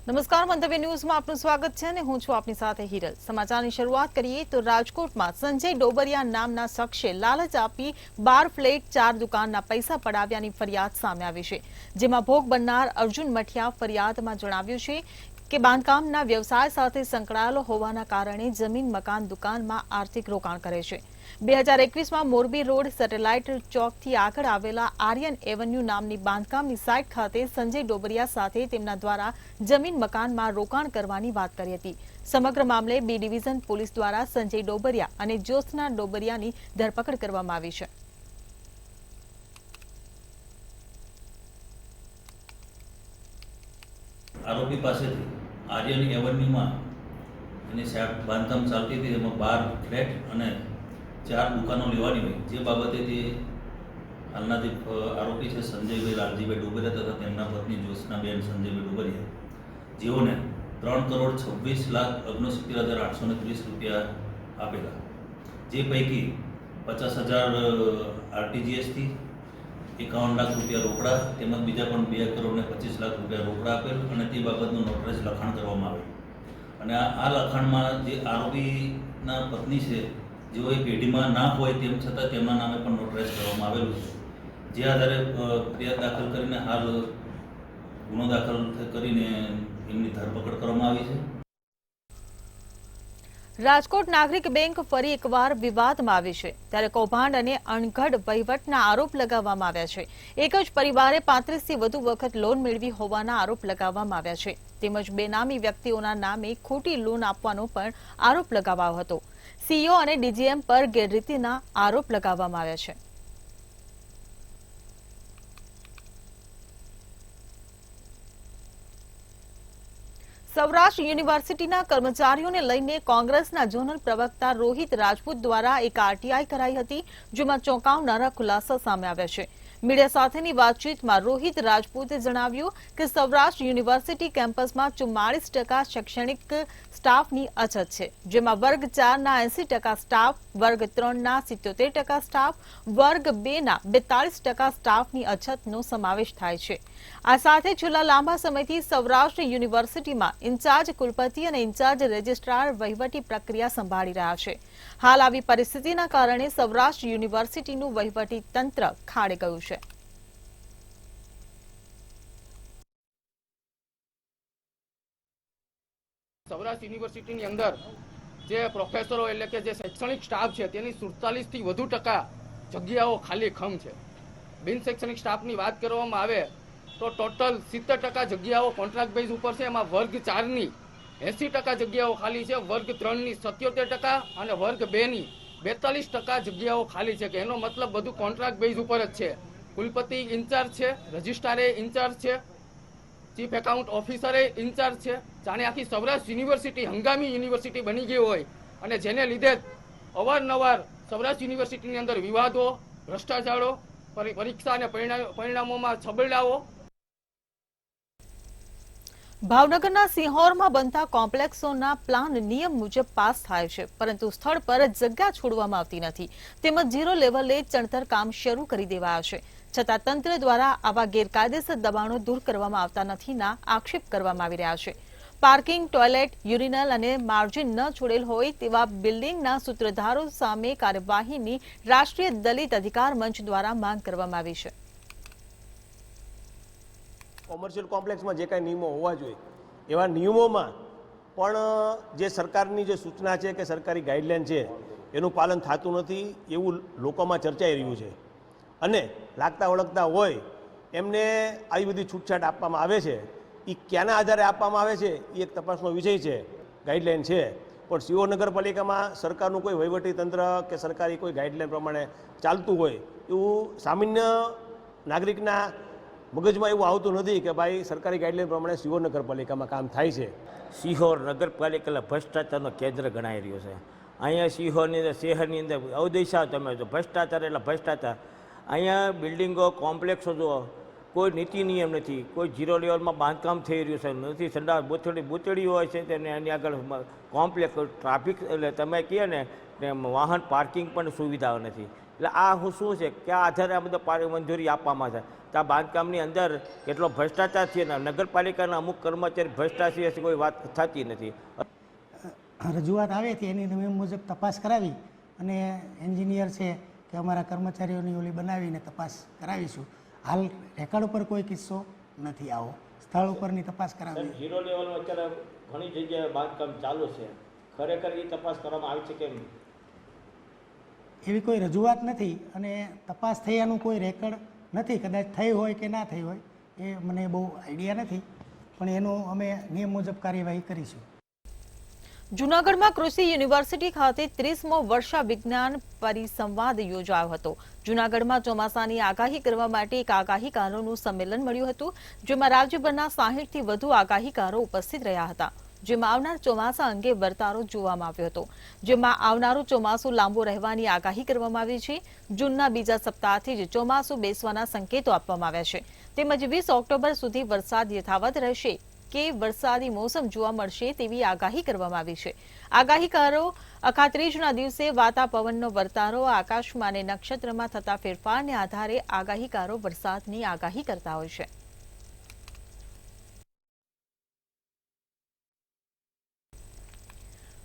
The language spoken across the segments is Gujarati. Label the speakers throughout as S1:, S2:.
S1: નમસ્કાર, મંતવ્ય ન્યૂઝમાં આપનું સ્વાગત છે અને હું છું આપની સાથે હિરલ। સમાચારની શરૂઆત કરીએ તો રાજકોટમાં સંજય ડોબરિયા નામના શખ્સે લાલચ આપી 12 ફ્લેટ 4 દુકાનના પૈસા પડાવ્યાની ફરિયાદ સામે આવી છે, જેમાં ભોગ બનનાર અર્જુન મઠિયા ફરિયાદમાં જણાવ્યું છે કે બાંધકામના વ્યવસાય સાથે સંકળાયેલો હોવાના કારણે જમીન મકાન દુકાનમાં આર્થિક રોકાણ કરે છે। 2021માં મોરબી રોડ સેટેલાઇટ ચોકથી આગળ આવેલા આર્યન એવન્યુ નામની બાંધકામની સાઇટ ખાતે સંજય ડોબરિયા સાથે તેમના દ્વારા જમીન મકાનમાં રોકાણ કરવાની વાત કરી હતી। સમગ્ર મામલે બી ડિવિઝન પોલીસ દ્વારા સંજય ડોબરિયા અને જ્યોત્સના ડોબરિયાની ધરપકડ કરવામાં આવી છે।
S2: આરોપી પાસેથી આર્યન એવન્યુમાં એની બાંધકામ ચાલતી હતી, એમાં 12 ફ્લેટ અને 4 દુકાનો લેવાની હોય, જે બાબતે તે હાલના જે આરોપી છે સંજયભાઈ લાલજીભાઈ ડોબરિયા તથા તેમના પત્ની જ્યોત્સનાબેન સંજયભાઈ ડોબરિયા, જેઓને 3,26,69,830 રૂપિયા આપેલા, જે પૈકી 50,000 આરટીજીએસથી 51 લાખ રૂપિયા રોકડા તેમજ બીજા પણ 2,25,00,000 રૂપિયા રોકડા આપેલ અને તે બાબતનું નોટરાઇઝ લખાણ કરવામાં આવેલ। અને આ લખાણમાં જે આરોપીના પત્ની છે, જેઓ એ પેઢીમાં ના હોય તેમ છતાં તેમના નામે પણ નોટરાઇઝ કરવામાં આવેલું છે, જે આધારે ફરિયાદ દાખલ કરીને હાલ ગુનો દાખલ કરીને એમની ધરપકડ કરવામાં આવી છે।
S1: રાજકોટ નાગરિક બેંક ફરી એકવાર વિવાદમાં આવી છે, ત્યારે કૌભાંડ અને અણઘડ વહીવટના આરોપ લગાવવામાં આવ્યા છે। એક જ પરિવારે 35 થી વધુ વખત લોન મેળવી હોવાના આરોપ લગાવવામાં આવ્યા છે, તેમજ બેનામી વ્યક્તિઓના નામે ખોટી લોન આપવાનો પણ આરોપ લગાવાયો હતો। સીઈઓ અને ડીજીએમ પર ગેરરીતિના આરોપ લગાવવામાં આવ્યા છે। સૌરાષ્ટ્ર યુનિવર્સિટીના કર્મચારીઓને લઈને કોંગ્રેસના ઝોનલ પ્રવક્તા રોહિત રાજપૂત દ્વારા એક આરટીઆઈ કરાઈ હતી, જેમાં ચોંકાવનારા ખુલાસા સામે આવ્યા છે। મીડિયા સાથેની વાતચીતમાં રોહિત રાજપૂતે જણાવ્યું કે સૌરાષ્ટ્ર યુનિવર્સિટી કેમ્પસમાં 44% શૈક્ષણિક સ્ટાફની અછત છે, જેમાં વર્ગ 4ના 80% સ્ટાફ, વર્ગ 3ના 77% સ્ટાફ, વર્ગ 2ના 42% સ્ટાફની અછતનો સમાવેશ થાય છે। આ સાથે છેલ્લા લાંબા સમયથી સૌરાષ્ટ્ર યુનિવર્સિટીમાં ઇન્ચાર્જ કુલપતિ અને ઇન્ચાર્જ રજિસ્ટ્રાર વહીવટી પ્રક્રિયા સંભાળી રહ્યા છે। હાલ આવી પરિસ્થિતિના કારણે સૌરાષ્ટ્ર યુનિવર્સિટીનું વહીવટી તંત્ર ખાડે ગયું છે।
S3: સૌરાષ્ટ્ર યુનિવર્સિટીની અંદર જે પ્રોફેસરો એટલે કે જે શૈક્ષણિક સ્ટાફ છે તેની 47 થી વધુ ટકા જગ્યાઓ ખાલી ખમ છે। બિન શૈક્ષણિક સ્ટાફની વાત કરવામાં આવે તો ટોટલ 70% જગ્યાઓ કોન્ટ્રાક્ટ બેઝ ઉપર છે, એમાં વર્ગ 4ની 80% જગ્યાઓ ખાલી છે, વર્ગ 3ની 77% અને વર્ગ 2ની 42% જગ્યાઓ ખાલી છે, કે એનો મતલબ બધું કોન્ટ્રાક્ટ બેઝ ઉપર જ છે। કુલપતિ ઇન્ચાર્જ છે, રજિસ્ટ્રારે ઇન્ચાર્જ છે, ચીફ એકાઉન્ટ ઓફિસરે ઇન્ચાર્જ છે। જાણે આખી સૌરાષ્ટ્ર યુનિવર્સિટી હંગામી યુનિવર્સિટી બની ગઈ હોય, અને જેને લીધે અવારનવાર સૌરાષ્ટ્ર યુનિવર્સિટીની અંદર વિવાદો, ભ્રષ્ટાચારો, પરીક્ષા અને પરિણામોમાં છબરડાઓ।
S1: ભાવનગરના સિંહોરમાં બનતા કોમ્પ્લેક્સોના પ્લાન નિયમ મુજબ પાસ થાય છે, પરંતુ સ્થળ પર જગ્યા છોડવામાં આવતી નથી, તેમજ 0 લેવલે ચણતર કામ શરૂ કરી દેવાયા છે, છતાં તંત્ર દ્વારા આવા ગેરકાયદેસર દબાણો દૂર કરવામાં આવતા નથીના આક્ષેપ કરવામાં આવી રહ્યા છે। પાર્કિંગ, ટોયલેટ, યુરિનલ અને માર્જિન ન છોડેલ હોય તેવા બિલ્ડિંગના સૂત્રધારો સામે કાર્યવાહીની રાષ્ટ્રીય દલિત અધિકાર મંચ દ્વારા માંગ કરવામાં આવી છે।
S4: કોમર્શિયલ કોમ્પ્લેક્સમાં જે કાંઈ નિયમો હોવા જોઈએ એવા નિયમોમાં પણ જે સરકારની જે સૂચના છે કે સરકારી ગાઈડલાઈન છે એનું પાલન થતું નથી એવું લોકોમાં ચર્ચાઈ રહ્યું છે, અને લાગતા ઓળખતા હોય એમને આવી બધી છૂટછાટ આપવામાં આવે છે। એ ક્યાંના આધારે આપવામાં આવે છે એ એક તપાસનો વિષય છે, ગાઈડલાઈન છે, પણ સીઓ નગરપાલિકામાં સરકારનું કોઈ વહીવટી તંત્ર કે સરકારી કોઈ ગાઈડલાઈન પ્રમાણે ચાલતું હોય એવું સામાન્ય નાગરિકના મગજમાં એવું આવતું નથી કે ભાઈ સરકારી ગાઈડલાઈન પ્રમાણે સિહોર નગરપાલિકામાં કામ થાય છે।
S5: સિહોર નગરપાલિકા ભ્રષ્ટાચારનો કેન્દ્ર ગણાઈ રહ્યો છે। અહીંયા સિહોરની અંદર શહેરની અંદર અવદિશા તમે જો ભ્રષ્ટાચાર એટલે ભ્રષ્ટાચાર। અહીંયા બિલ્ડિંગો, કોમ્પ્લેક્સો જો કોઈ નીતિ નિયમ નથી, કોઈ 0 લેવલમાં બાંધકામ થઈ રહ્યું છે નથી, સંડાસ બૂતળી હોય છે તેને એની આગળ કોમ્પ્લેક્સ ટ્રાફિક એટલે તમે કહે ને વાહન પાર્કિંગ પણ સુવિધાઓ નથી। એટલે આ શું છે, કયા આધારે આ બધા મંજૂરી આપવામાં છે? તો આ બાંધકામની અંદર કેટલો ભ્રષ્ટાચાર છે ને નગરપાલિકાના અમુક કર્મચારી ભ્રષ્ટાચાર છે, કોઈ વાત થતી નથી.
S6: રજૂઆત આવે છે એની નિયમ મુજબ તપાસ કરાવી અને એન્જિનિયર છે કે અમારા કર્મચારીઓની ઓલી બનાવીને તપાસ કરાવીશું. હાલ રેકર્ડ ઉપર કોઈ કિસ્સો નથી, આવો સ્થળ ઉપરની તપાસ કરાવી.
S5: ઝીરો લેવલમાં અત્યારે ઘણી જગ્યાએ બાંધકામ ચાલુ છે, ખરેખર એ તપાસ કરવામાં આવી છે કેમ?
S6: એવી કોઈ રજૂઆત નથી અને તપાસ થયાનું કોઈ રેકર્ડ નથી. કદાચ થઈ હોય કે ના થઈ હોય એ મને બહુ આઈડિયા નથી, પણ એનું અમે નિયમ મુજબ કાર્યવાહી કરીશું.
S1: જૂનાગઢમાં કૃષિ યુનિવર્સિટી ખાતે 30મો વર્ષા વિજ્ઞાન પરિસંવાદ યોજાયો હતો. જૂનાગઢમાં ચોમાસાની આગાહી કરવા માટે એક આગાહીકારોનું સંમેલન મળ્યું હતું, જેમાં રાજ્યભરના 60થી વધુ આગાહીકારો ઉપસ્થિત રહ્યા હતા. જેમાં આવનાર ચોમાસા અંગે વર્તારો જોવામાં આવ્યો હતો, જેમાં આવનારું ચોમાસું લાંબુ રહેવાની આગાહી કરવામાં આવી છે. જૂનના બીજા સપ્તાહથી જ ચોમાસું બેસવાના સંકેતો આપવામાં આવ્યા છે. તેમજ 20 ઓક્ટોબર સુધી વરસાદ યથાવત રહેશે કે વરસાદી મોસમ જોવા મળશે તેવી આગાહી કરવામાં આવી છે. આગાહીકારો અખાત્રીજના દિવસે વાતા પવનનો વર્તારો, આકાશમાં અને નક્ષત્રમાં થતા ફેરફારને આધારે આગાહીકારો વરસાદની આગાહી કરતા હોય છે.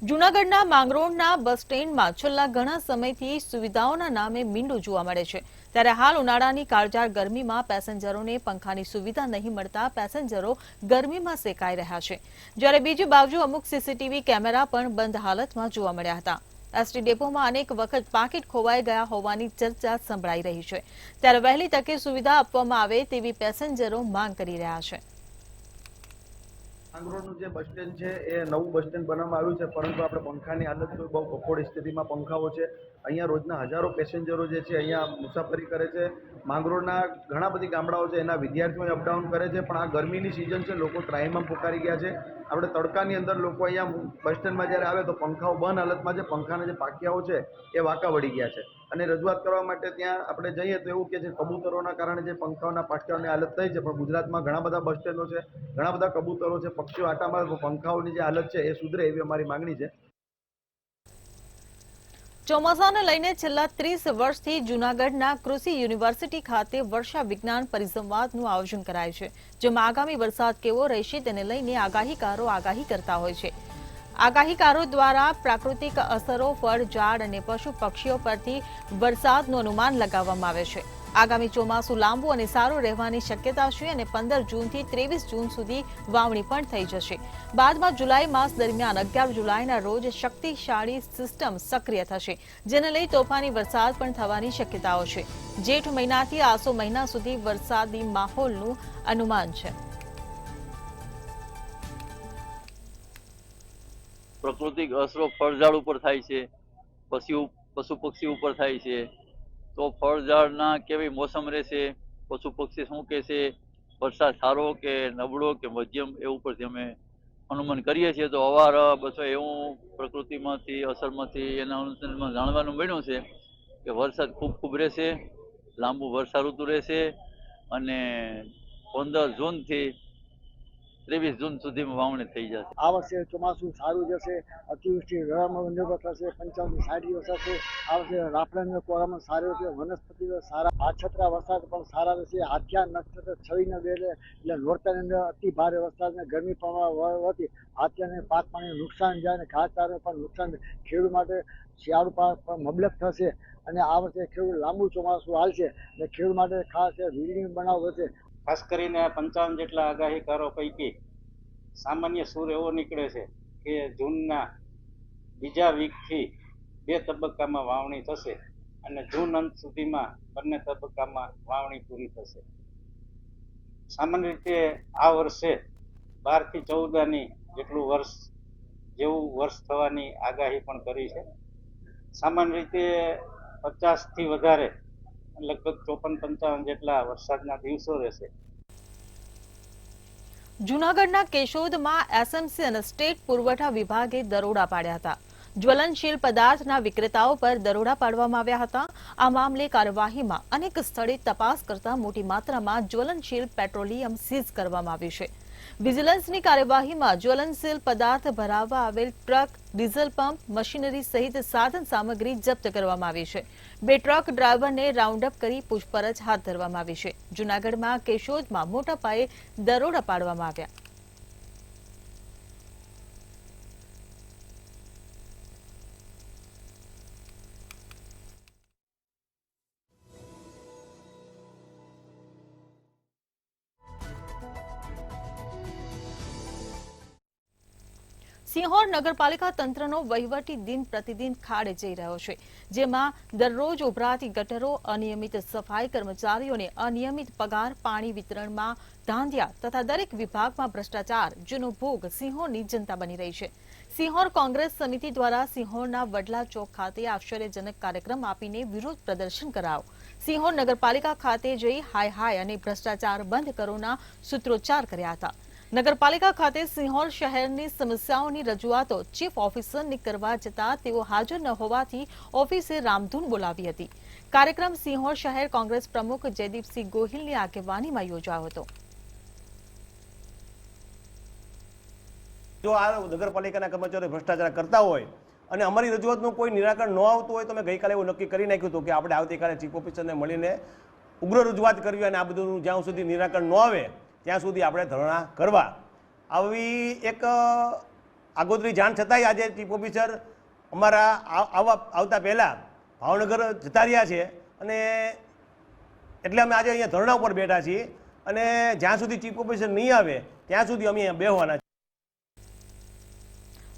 S1: જૂનાગઢના માંગરોળના બસ સ્ટેન્ડમાં છેલ્લા ઘણા સમયથી સુવિધાઓના નામે મીંડું જોવા મળે છે. ત્યારે હાલ ઉનાળાની કાળઝાળ ગરમીમાં પેસેન્જરોને પંખાની સુવિધા નહીં મળતા પેસેન્જરો ગરમીમાં સેકાઈ રહ્યા છે. જ્યારે બીજી બાજુ અમુક સીસીટીવી કેમેરા પણ બંધ હાલતમાં જોવા મળ્યા હતા. એસટી ડેપોમાં અનેક વખત પાકીટ ખોવાઈ ગયા હોવાની ચર્ચા સંભળાઈ રહી છે. ત્યારે વહેલી તકે સુવિધા આપવામાં આવે તેવી પેસેન્જરો માંગ કરી રહ્યા છે.
S7: માંગરોળનું જે બસ સ્ટેન્ડ છે એ નવું બસ સ્ટેન્ડ બનાવવામાં આવ્યું છે, પરંતુ આપણે પંખાની હાલત તો બહુ કફોડી સ્થિતિમાં પંખાઓ છે. અહીંયા રોજના હજારો પેસેન્જરો જે છે અહીંયા મુસાફરી કરે છે. માંગરોળના ઘણા બધી ગામડાઓ છે એના વિદ્યાર્થીઓ અપડાઉન કરે છે, પણ આ ગરમીની સિઝન છે, લોકો ત્રાહીમામ પુકારી ગયા છે. આપણે તડકાની અંદર લોકો અહીંયા બસ સ્ટેન્ડમાં જ્યારે આવે તો પંખાઓ બંધ હાલતમાં છે, પંખાના જે પાટિયાઓ છે એ વાંકા વળી ગયા છે. અને રજૂઆત કરવા માટે ત્યાં આપણે જઈએ તો એવું કે છે કબૂતરોના કારણે જે પંખાઓના પાટિયાઓની હાલત થઈ છે, પણ ગુજરાતમાં ઘણા બધા બસ સ્ટેન્ડો છે, ઘણા બધા કબૂતરો છે, પક્ષીઓ આટા મારે, પંખાઓની જે હાલત છે એ સુધરે એવી અમારી માંગણી છે.
S1: ચોમાસાને લઈને છેલ્લા 30 વર્ષથી જૂનાગઢના કૃષિ યુનિવર્સિટી ખાતે વર્ષા વિજ્ઞાન પરિસંવાદનું આયોજન કરાય છે, જેમાં આગામી વરસાદ કેવો રહેશે તેને લઈને આગાહીકારો આગાહી કરતા હોય છે. આગાહીકારો દ્વારા પ્રાકૃતિક અસરો, ફળ, ઝાડ અને પશુ પક્ષીઓ પરથી વરસાદનું અનુમાન લગાવવામાં આવે છે. આગામી ચોમાસું લાંબુ અને સારું રહેવાની શક્યતા છે અને 15 જૂનથી 23 જૂન સુધી વાવણી પણ થઈ જશે. બાદમાં જુલાઈ માસ દરમિયાન 11 જુલાઈના રોજ શક્તિશાળી સિસ્ટમ સક્રિય થશે, જેને લઈ તોફાની વરસાદ પણ થવાની શક્યતાઓ છે. જેઠ મહિનાથી આસો મહિના સુધી વરસાદી માહોલનું અનુમાન છે.
S8: પ્રાકૃતિક અસરો ફળઝાડ ઉપર થાય છે, પશુ પક્ષી ઉપર થાય છે. તો ફળઝાડના કેવી મોસમ રહેશે, પશુ પક્ષી શું કહેશે, વરસાદ સારો કે નબળો કે મધ્યમ એ ઉપરથી અમે અનુમાન કરીએ છીએ. તો અવારનવાર બસો એવું પ્રકૃતિમાંથી અસરમાંથી એના અનુસંધાનમાં જાણવાનું મળ્યું છે કે વરસાદ ખૂબ રહેશે, લાંબુ વર્ષા ઋતુ રહેશે અને 15 જૂનથી 23 જૂન સુધીમાં વાવણી થઈ જશે.
S9: આ વર્ષે ચોમાસું સારું જશે, અતિવૃષ્ટિ નિર્ભર થશે, 55 થી 60 દિવસ થશે. આ વર્ષે રાફડાના કોરામાં સારું છે, વનસ્પતિઓ સારા, આછતરા વરસાદ પણ સારા રહેશે. હાથિયા નક્ષત્ર 26 એટલે નોરતાની અંદર અતિ ભારે વરસાદ અને ગરમી પડવાથી હાથિયાને પાક પાણીનું નુકસાન જાય અને ઘાસચારાને પણ નુકસાન. ખેડૂત માટે શિયાળુ પાક પણ મબલક થશે અને આ વર્ષે ખેડૂત લાંબુ ચોમાસું હાલશે અને ખેડૂત માટે ખાસ બિલ્ડિંગ બનાવવું હશે.
S10: ખાસ કરીને 55 જેટલા આગાહીકારો પૈકી સામાન્ય સૂર એવો નીકળે છે કે જૂનના બીજા વીકથી 2 તબક્કામાં વાવણી થશે અને જૂન અંત સુધીમાં બંને તબક્કામાં વાવણી પૂરી થશે. સામાન્ય રીતે આ વર્ષે 12 થી 14 જેટલું વર્ષ જેવું વર્ષ થવાની આગાહી પણ કરી છે. સામાન્ય રીતે 50 થી વધારે લગભગ 54-55 જેટલા વરસાદના દિવસો રહેશે.
S1: જૂનાગઢના કેશોદમાં એસએમસી અને સ્ટેટ પુરવઠા વિભાગે દરોડા પાડ્યા હતા. જ્વલનશીલ પદાર્થના વિક્રેતાઓ પર દરોડા પાડવામાં આવ્યા હતા. આ મામલે કાર્યવાહીમાં અનેક સ્થળે તપાસ કરતા મોટી માત્રામાં જ્વલનશીલ પેટ્રોલિયમ સીઝ કરવામાં આવ્યું છે. વિજિલન્સની કાર્યવાહીમાં જ્વલનશીલ પદાર્થ ભરાવવા આવેલ ટ્રક, ડીઝલ પંપ, મશીનરી સહિત સાધન સામગ્રી જપ્ત કરવામાં આવી છે. 2 ટ્રક ડ્રાઈવરને રાઉન્ડ અપ કરી પૂછપરછ હાથ ધરવામાં આવી છે. જૂનાગઢમાં કેશોદમાં મોટા પાયે દરોડા પાડવામાં આવ્યા. સિંહોર નગરપાલિકા તંત્રનો વહીવટી દિન પ્રતિદિન ખાડે જઈ રહ્યો છે, જેમાં દરરોજ ઉભરાતી ગટરો, અનિયમિત સફાઈ કર્મચારીઓને અનિયમિત પગાર, પાણી વિતરણમાં ધાંધિયા તથા દરેક વિભાગમાં ભ્રષ્ટાચાર જેનો ભોગ સિંહોરની જનતા બની રહી છે. સિંહોર કોંગ્રેસ સમિતિ દ્વારા સિંહોરના વડલા ચોક ખાતે આશ્ચર્યજનક કાર્યક્રમ આપીને વિરોધ પ્રદર્શન કરાયો. સિંહોર નગરપાલિકા ખાતે જઈ હાય હાય અને ભ્રષ્ટાચાર બંધ કરોના સૂત્રોચ્ચાર કર્યા હતા. નગરપાલિકા ખાતે સિંહોર શહેરની સમસ્યાઓની રજૂઆતો ચીફ ઓફિસરને કરવા જતા તેઓ હાજર ન હોવાથી ઓફિસે રામધૂન બોલાવી હતી. કાર્યક્રમ સિંહોર શહેર કોંગ્રેસ પ્રમુખ જયદીપસિંહ ગોહિલની આગેવાનીમાં યોજાયો હતો.
S4: જો આ નગરપાલિકાના કર્મચારીઓ ભ્રષ્ટાચાર કરતા હોય અને અમારી રજૂઆતનું કોઈ નિરાકરણ ન આવતું હોય તો અમે ગઈકાલે એવું નક્કી કરી નાખ્યું હતું કે આપણે આવતીકાલે ચીફ ઓફિસરને મળીને ઉગ્ર રજૂઆત કરવી અને આ બધું જ્યાં સુધી નિરાકરણ ન આવે ત્યાં સુધી આપણે ધરણા કરવા. આવી એક આગોતરી જાણ છતાંય આજે ચીફ ઓફિસર અમારા આવતા પહેલાં ભાવનગર જતા રહ્યા છે અને એટલે અમે આજે અહીંયા ધરણા ઉપર બેઠા છીએ અને જ્યાં સુધી ચીફ ઓફિસર નહીં આવે ત્યાં સુધી અમે અહીંયા બેહવાના.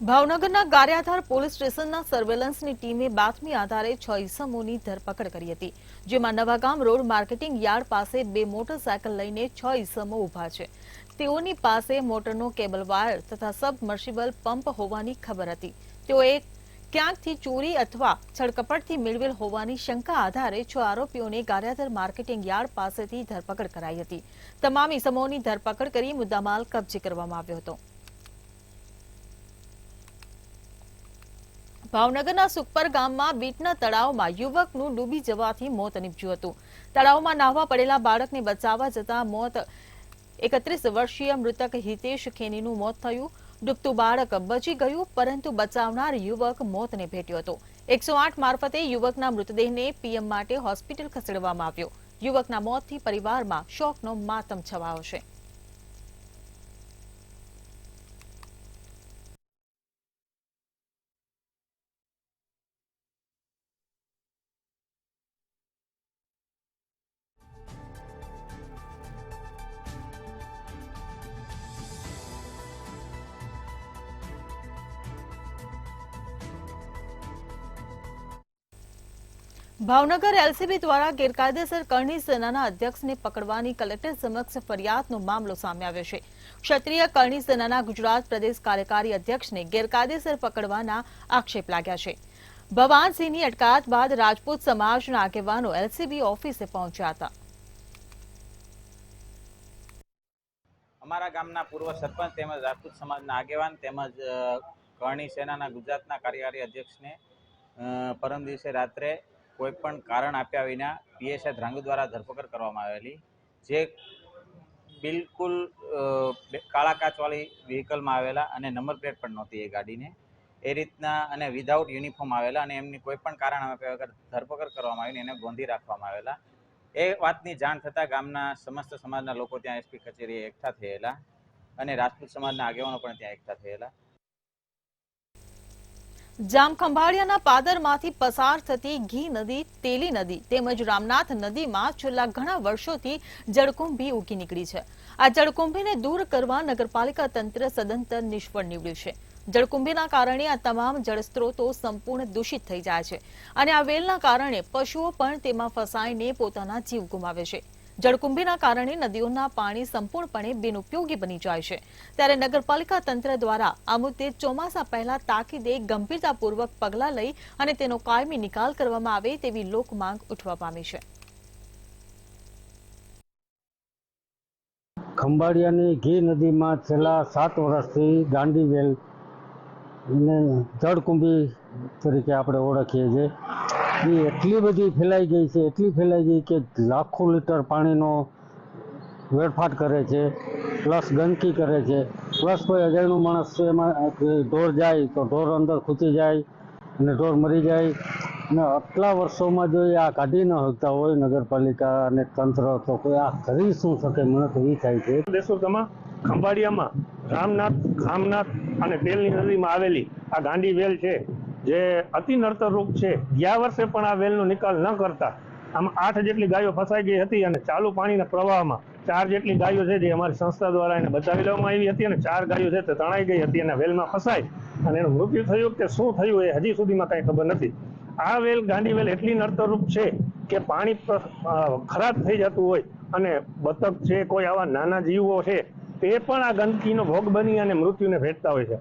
S1: ભાવનગરના ગારિયાધાર પોલીસ સ્ટેશનના સર્વેલન્સની ટીમે બાતમી આધારે 6 ઇસમોની ધરપકડ કરી હતી, જેમાં નવાગામ રોડ માર્કેટિંગ યાર્ડ પાસે 2 મોટરસાયકલ લઈને 6 ઇસમો ઊભા છે. તેઓની પાસે મોટરનો કેબલ વાયર તથા સબમર્સિબલ પંપ હોવાની ખબર હતી. તેઓએ ક્યાંકથી ચોરી અથવા છળકપટથી મેળવેલ હોવાની શંકા આધારે 6 આરોપીઓને ગારિયાધાર માર્કેટિંગ યાર્ડ પાસેથી ધરપકડ કરાઈ હતી. તમામ ઇસમોની ધરપકડ કરી મુદ્દામાલ કબજે કરવામાં આવ્યો હતો. ભાવનગરના સુખપર ગામમાં બીટના તળાવમાં યુવકનું ડૂબી જવાથી મોત નીપજ્યું હતું. તળાવમાં નાહવા પડેલા બાળકને બચાવવા જતા મોત 31 વર્ષીય મૃતક હિતેશ ખેનીનું મોત થયું. ડૂબતું બાળક બચી ગયું, પરંતુ બચાવનાર યુવક મોતને ભેટ્યો હતો. 108 મારફતે યુવકના મૃતદેહને પીએમ માટે હોસ્પિટલ ખસેડવામાં આવ્યો. યુવકના મોતથી પરિવારમાં શોકનો માતમ છવાયો છે. ભાવનગર એલસીબી દ્વારા ગેરકાયદેસર કરણી સેનાના અધ્યક્ષને પકડવાની કલેક્ટર સમક્ષ ફરિયાદનો મામલો સામે આવ્યો છે. ક્ષત્રિય કરણી સેનાના ગુજરાત પ્રદેશ કાર્યકારી અધ્યક્ષને ગેરકાયદેસર પકડવાના આક્ષેપ લાગ્યા છે. ભવાનસિંહની અટકાયત બાદ રાજપૂત સમાજના આગેવાનો એલસીબી ઓફિસે પહોંચ્યા હતા.
S11: અમારા ગામના પૂર્વ સરપંચ તેમજ રાજપૂત સમાજના આગેવાન તેમજ કરણી સેનાના ગુજરાતના કાર્યકારી અધ્યક્ષને પરમ દિવસે રાત્રે કોઈપણ કારણ આપ્યા વિના પીએસઆઈ ધ્રાંગુ દ્વારા ધરપકડ કરવામાં આવેલી, જે બિલકુલ કાળા કાચવાળી વ્હીકલમાં આવેલા અને નંબર પ્લેટ પણ નહોતી એ ગાડીને, એ રીતના અને વિધાઉટ યુનિફોર્મ આવેલા અને એમની કોઈપણ કારણ આપ્યા વગર ધરપકડ કરવામાં આવીને એને ગોંધી રાખવામાં આવેલા. એ વાતની જાણ થતાં ગામના સમસ્ત સમાજના લોકો ત્યાં એસપી કચેરીએ એકઠા થયેલા અને રાજપૂત સમાજના આગેવાનો પણ ત્યાં એકઠા થયેલા.
S1: જામખંભાળિયાના પાદરમાંથી પસાર થતી ઘી નદી, તેલી નદી તેમજ રામનાથ નદીમાં છેલ્લા ઘણા વર્ષોથી જળકુંભી ઉગી નીકળી છે. આ જળકુંભીને દૂર કરવા નગરપાલિકા તંત્ર સદંતર નિષ્ફળ નીવડ્યું છે. જળકુંભીના કારણે આ તમામ જળસ્ત્રોતો સંપૂર્ણ દૂષિત થઈ જાય છે અને આ વેલના કારણે પશુઓ પણ તેમાં ફસાઈને પોતાના જીવ ગુમાવે છે. જળકુંભીના કારણે નદીઓના પાણી સંપૂર્ણપણે બિનઉપયોગી બની જાય છે. ત્યારે નગરપાલિકા તંત્ર દ્વારા આ મુદ્દે ચોમાસા પહેલા તાકીદે ગંભીરતાપૂર્વક પગલાં લઈ અને તેનો કાયમી નિકાલ કરવામાં આવે તેવી લોકમાંગ ઉઠવા પામી છે.
S9: ખંભાળિયાની ઘી નદીમાં છેલ્લા 7 વર્ષથી ગાંડીવેલ ને જળકુંભી તરીકે આપણે ઓળખીએ છીએ, એ એટલી બધી ફેલાઈ ગઈ છે કે લાખો લીટર પાણીનો વેડફાટ કરે છે, પ્લસ ગંદકી કરે છે, પ્લસ કોઈ અજાણ્યું માણસ છે એમાં ઢોર જાય તો ઢોર અંદર ખૂંચી જાય અને ઢોર મરી જાય. અને આટલા વર્ષોમાં જો એ આ કાઢી ન શકતા હોય નગરપાલિકા અને તંત્ર, તો કોઈ આ કરી શું શકે? મને તો એ થાય છે.
S4: દેશોમાં ખંભાળિયામાં ખામનાથ અને તેલની નદીમાં આવેલી આ ગાંડી વેલ છે, જે અતિ નડતરરૂપ છે. ગયા વર્ષે પણ આ વેલનો નિકાલ ન કરતા આમાં 8 જેટલી ગાયો ફસાઈ ગઈ હતી અને ચાલુ પાણીના પ્રવાહમાં 4 જેટલી ગાયો છે જે અમારી સંસ્થા દ્વારા એને બચાવી લેવામાં આવી હતી અને 4 ગાયો છે તે તણાઈ ગઈ હતી અને વેલમાં ફસાઈ અને એનું મૃત્યુ થયું કે શું થયું એ હજી સુધીમાં કંઈ ખબર નથી. આ વેલ ગાંડી વેલ એટલી નડતરરૂપ છે કે પાણી ખરાબ થઈ જતું હોય અને બતક છે, કોઈ આવા નાના જીવો છે, તે પણ આ ગંદકીનો ભોગ બની અને મૃત્યુને ભેટતા હોય છે.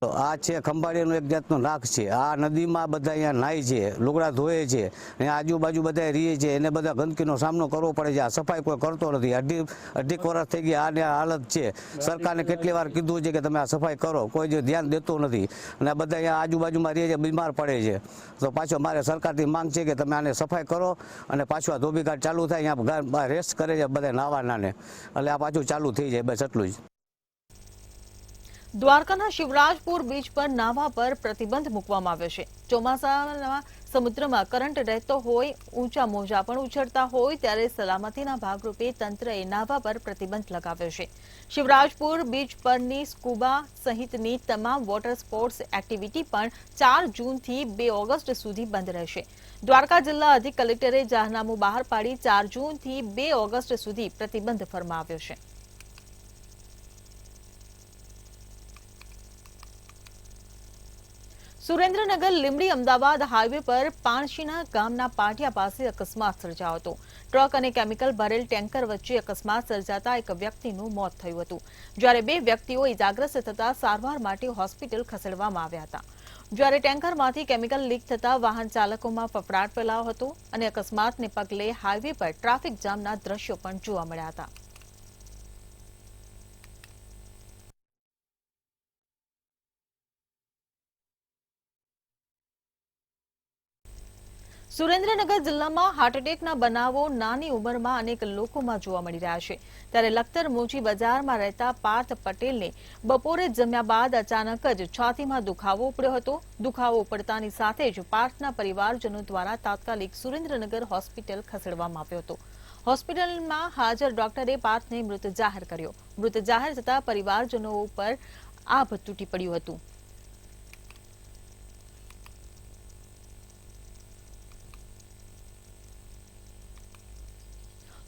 S12: તો આ છે ખંભાળિયાનો એક જાતનો નાક છે. આ નદીમાં બધા અહીંયા નાય છે, લુગડા ધોએ છે અને આજુબાજુ બધા રીએ છે, એને બધા ગંદકીનો સામનો કરવો પડે છે. આ સફાઈ કોઈ કરતો નથી. અઢીક વર્ષ થઈ ગયા આને આ હાલત છે. સરકારને કેટલી વાર કીધું છે કે તમે આ સફાઈ કરો, કોઈ જે ધ્યાન દેતું નથી અને બધા અહીંયા આજુબાજુમાં રીએ છે, બીમાર પડે છે. તો પાછો મારે સરકારથી માંગ છે કે તમે આને સફાઈ કરો અને પાછું આ ધોબીઘાટ ચાલુ થાય. અહીંયા રેસ્ટ કરે છે બધા નાવાનાને, એટલે આ પાછું ચાલુ થઈ જાય, બસ એટલું જ.
S1: દ્વારકાના શિવરાજપુર બીચ પર નાહવા પર પ્રતિબંધ મૂકવામાં આવ્યો છે. ચોમાસાના સમુદ્રમાં કરંટ રહેતો હોય, ઊંચા મોજા પણ ઉછળતા હોય ત્યારે સલામતીના ભાગરૂપે તંત્રએ નાહવા પર પ્રતિબંધ લગાવ્યો છે. શિવરાજપુર બીચ પરની સ્કૂબા સહિતની તમામ વોટર સ્પોર્ટ્સ એક્ટિવિટી પણ 4 જૂનથી 2 ઓગસ્ટ સુધી બંધ રહેશે. દ્વારકા જિલ્લા અધિક કલેક્ટરે જાહેરનામું બહાર પાડી 4 જૂનથી 2 ઓગસ્ટ સુધી પ્રતિબંધ ફરમાવ્યો છે. સુરેન્દ્રનગર લીંબડી અમદાવાદ હાઈવે પર પાણશીના ગામના પાટિયા પાસે અકસ્માત સર્જાયો હતો. ટ્રક અને કેમિકલ ભરેલ ટેન્કર વચ્ચે અકસ્માત સર્જાતા એક વ્યક્તિનું મોત થયું હતું, જ્યારે 2 વ્યક્તિઓ ઇજાગ્રસ્ત થતા સારવાર માટે હોસ્પિટલ ખસેડવામાં આવ્યા હતા. જ્યારે ટેન્કરમાંથી કેમિકલ લીક થતા વાહન ચાલકોમાં ફફડાટ ફેલાયો હતો અને અકસ્માતને પગલે હાઈવે પર ટ્રાફિક જામના દ્રશ્યો પણ જોવા મળ્યા હતા. સુરેન્દ્રનગર જિલ્લામાં હાર્ટ એટેકના બનાવો નાની ઉંમરમાં અનેક લોકોમાં જોવા મળી રહ્યા છે. ત્યારે લખતર મોચી બજારમાં રહેતા પાર્થ પટેલને બપોરે જમ્યા બાદ અચાનક જ છાતીમાં દુખાવો ઉપડ્યો હતો. દુખાવો ઉપડતાની સાથે જ પાર્થના પરિવારજનો દ્વારા તાત્કાલિક સુરેન્દ્રનગર હોસ્પિટલ ખસેડવામાં આવ્યો હતો. હોસ્પિટલમાં હાજર ડોક્ટરે પાર્થને મૃત જાહેર કર્યો. મૃત જાહેર થતા પરિવારજનો ઉપર આભ તૂટી પડ્યું હતું.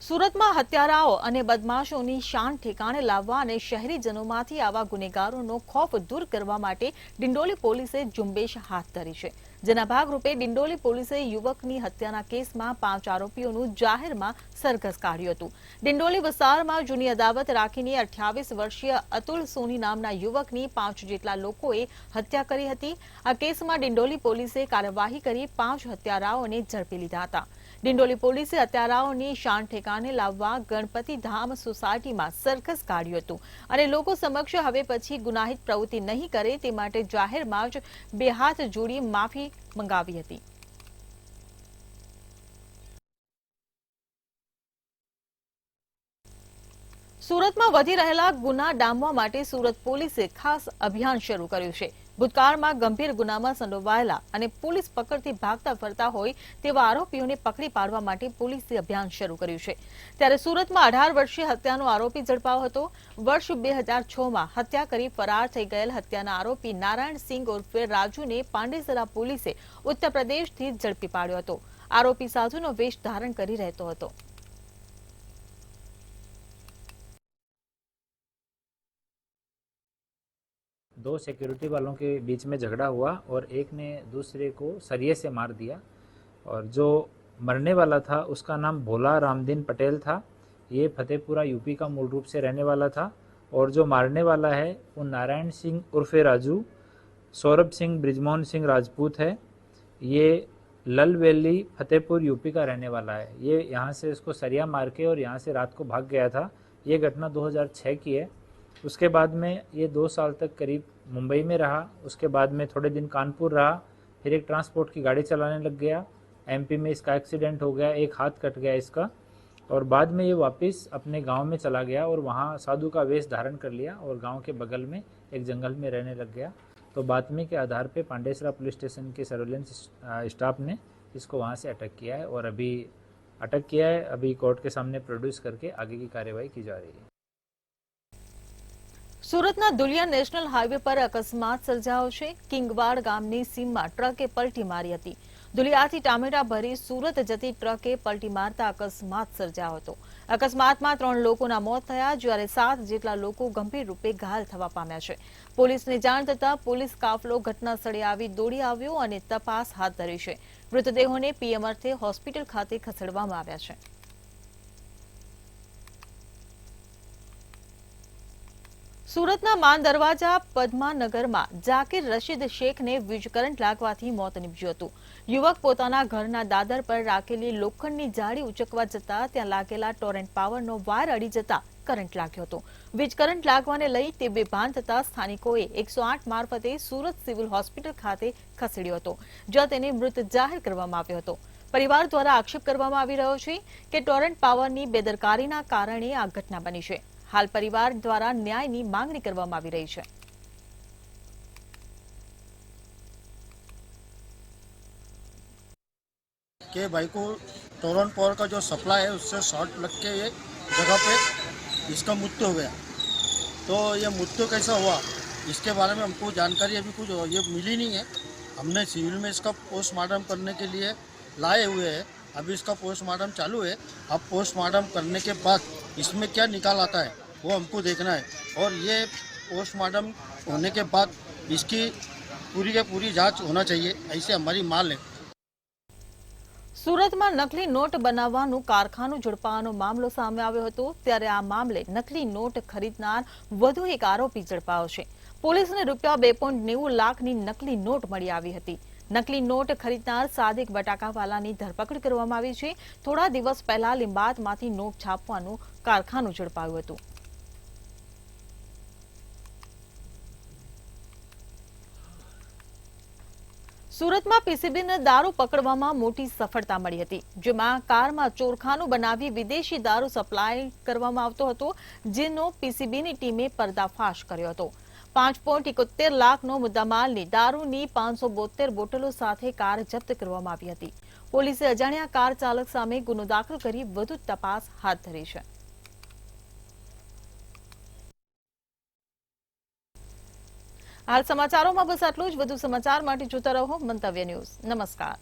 S1: સુરતમાં હત્યારાઓ અને બદમાશોની શાન ઠેકાણે લાવવા અને શહેરીજનોમાંથી આવા ગુનેગારોનો ખોફ દૂર કરવા માટે ડિંડોલી પોલીસે ઝુંબેશ હાથ ધરી છે. જેના ભાગરૂપે ડિંડોલી પોલીસે યુવકની હત્યાના કેસમાં 5 આરોપીઓનું જાહેરમાં સરઘસ કાઢ્યું હતું. ડિંડોલી વિસ્તારમાં જૂની અદાવત રાખીને 28 વર્ષીય અતુલ સોની નામના યુવકની 5 જેટલા લોકોએ હત્યા કરી હતી. આ કેસમાં ડિંડોલી પોલીસે કાર્યવાહી કરી 5 હત્યારાઓને ઝડપી લીધા હતા. ડિંડોલી પોલીસે હત્યારાઓની શાન ઠેકાણે લાવવા ગણપતિ ધામ સોસાયટીમાં સરઘસ કાઢ્યું હતું અને લોકો સમક્ષ હવે પછી ગુનાહિત પ્રવૃત્તિ નહીં કરે તે માટે જાહેરમાં જ 2 હાથ જોડી માફી મંગાવી હતી. સુરતમાં વધી રહેલા ગુના ડામવા માટે સુરત પોલીસે ખાસ અભિયાન શરૂ કર્યું છે. ભૂતકાળમાં ગંભીર ગુનામાં સંડોવાયેલા અને પોલીસ પકડથી ભાગતા ફરતા હોય તેવા આરોપીઓને પકડી પાડવા માટે પોલીસે અભિયાન શરૂ કર્યું છે. ત્યારે સુરતમાં 18 વર્ષીય હત્યાનો આરોપી ઝડપાયો હતો. વર્ષ 2006માં હત્યા કરી ફરાર થઈ ગયેલ હત્યાના આરોપી નારાયણ સિંહ ઉર્ફે રાજુને પાંડેસરા પોલીસે ઉત્તર પ્રદેશથી ઝડપી પાડ્યો હતો. આરોપી સાધુનો વેશ ધારણ કરી રહેતો હતો.
S13: दो सिक्योरिटी वालों के बीच में झगड़ा हुआ और एक ने दूसरे को सरिये से मार दिया और जो मरने वाला था उसका नाम भोला रामदीन पटेल था. ये फतेहपुरा यूपी का मूल रूप से रहने वाला था और जो मारने वाला है वो नारायण सिंह उर्फे राजू, सौरभ सिंह ब्रिजमोहन सिंह राजपूत है. ये लल वैली फतेहपुर यूपी का रहने वाला है. ये यहाँ से इसको सरिया मार के और यहाँ से रात को भाग गया था. ये घटना 2006 की है. उसके बाद में ये 2 साल तक करीब मुंबई में रहा. उसके बाद में थोड़े दिन कानपुर रहा. फिर एक ट्रांसपोर्ट की गाड़ी चलाने लग गया. एमपी में इसका एक्सीडेंट हो गया, एक हाथ कट गया इसका. और बाद में ये वापस अपने गांव में चला गया और वहाँ साधु का वेश धारण कर लिया और गांव के बगल में एक जंगल में रहने लग गया। तो बातमी के आधार पे पांडेसरा पुलिस स्टेशन के सर्वेलेंस स्टाफ ने इसको वहाँ से अटक किया है और अभी कोर्ट के सामने प्रोड्यूस करके आगे की कार्यवाही की जा रही है।
S1: સુરતના દુલિયા નેશનલ હાઈવે પર અકસ્માત સર્જાયો છે। કિંગવાડ ગામની સીમમાં ટ્રકે પલટી મારી હતી। દુલિયાથી ટામેટા ભરી સુરત જતી ટ્રકે પલટી મારતા અકસ્માત સર્જાયો હતો। અકસ્માતમાં 3 લોકોના મોત થયા જ્યારે 7 જેટલા લોકો ગંભીર રૂપે ઘાયલ થવા પામ્યા છે। પોલીસને જાણ થતાં પોલીસ કાફલો ઘટનાસ્થળે આવી દોડી આવ્યો અને તપાસ હાથ ધરી છે। મૃતદેહોને પીએમ અર્થે હોસ્પિટલ ખાતે ખસેડવામાં આવ્યા છે। સુરતના માન દરવાજા પદ્માનગરમાં જાકીર રશીદ શેખને વીજ કરંટ લાગવાથી મોત નીપજ્યું હતું। યુવક પોતાના ઘરના દાદર પર રાખેલી લોખંડની જાળી ઉચકવા જતા ત્યાં લાગેલા ટોરેન્ટ પાવરનો વાયર અડી જતા કરંટ લાગ્યો હતો। વીજ કરંટ લાગવાને લઈ તે બેભાન થતા સ્થાનિકોએ 108 મારફતે સુરત સિવિલ હોસ્પિટલ ખાતે ખસેડ્યો હતો, જ્યાં તેને મૃત જાહેર કરવામાં આવ્યો હતો। પરિવાર દ્વારા આક્ષેપ કરવામાં આવી રહ્યો છે કે ટોરેન્ટ પાવરની બેદરકારીના કારણે આ ઘટના બની છે। हाल परिवार द्वारा न्यायनी मांगणी करवामां आवी रही है।
S14: कि भाई को टोरेंट पावर का जो सप्लाई है उससे शॉर्ट लग के ये जगह पे इसका मृत्यु हो गया। तो ये मृत्यु कैसा हुआ इसके बारे में हमको जानकारी अभी कुछ ये मिली नहीं है। हमने सिविल में इसका पोस्टमार्टम करने के लिए लाए हुए हैं। अभी इसका पोस्टमार्टम चालू है। अब पोस्टमार्टम करने के बाद इसमें क्या निकाल आता है वो हमको देखना है और ये पोस्टमार्टम होने के बाद इसकी पूरी की पूरी जांच होना चाहिए, ऐसे हमारी मांग है।
S1: સુરતમાં નકલી નોટ બનાવવાનું કારખાનું ઝડપાવાનો મામલો સામે આવ્યો હતો, ત્યારે આ મામલે નકલી નોટ ખરીદનાર વધુ એક આરોપી ઝડપાયો છે। પોલીસને રૂપિયા 2.90 લાખની નકલી નોટ મળી આવી હતી। નકલી નોટ ખરીદનાર સાદિક બટાકાવાલાની ધરપકડ કરવામાં આવી છે। થોડા દિવસ પહેલા લીંબાદમાંથી નોટ છાપવાનું કારખાનું ઝડપાયું હતું। સુરતમાં પીસીબીને દારૂ પકડવામાં મોટી સફળતા મળી હતી, જેમાં કારમાં ચોરખાનું બનાવી વિદેશી દારૂ સપ્લાય કરવામાં આવતો હતો, જેનો પીસીબીની ટીમે પર્દાફાશ કર્યો હતો। 5.71 લાખનો મુદ્દામાલની દારૂની 572 બોટલો સાથે કાર જપ્ત કરવામાં આવી હતી। પોલીસે અજાણ્યા કાર ચાલક સામે ગુનો દાખલ કરી વધુ તપાસ હાથ ધરી છે। हाल समाचारों में बस आटलू ज। વધુ સમાચાર માટે જોતા રહો મંતવ્ય ન્યૂઝ। नमस्कार।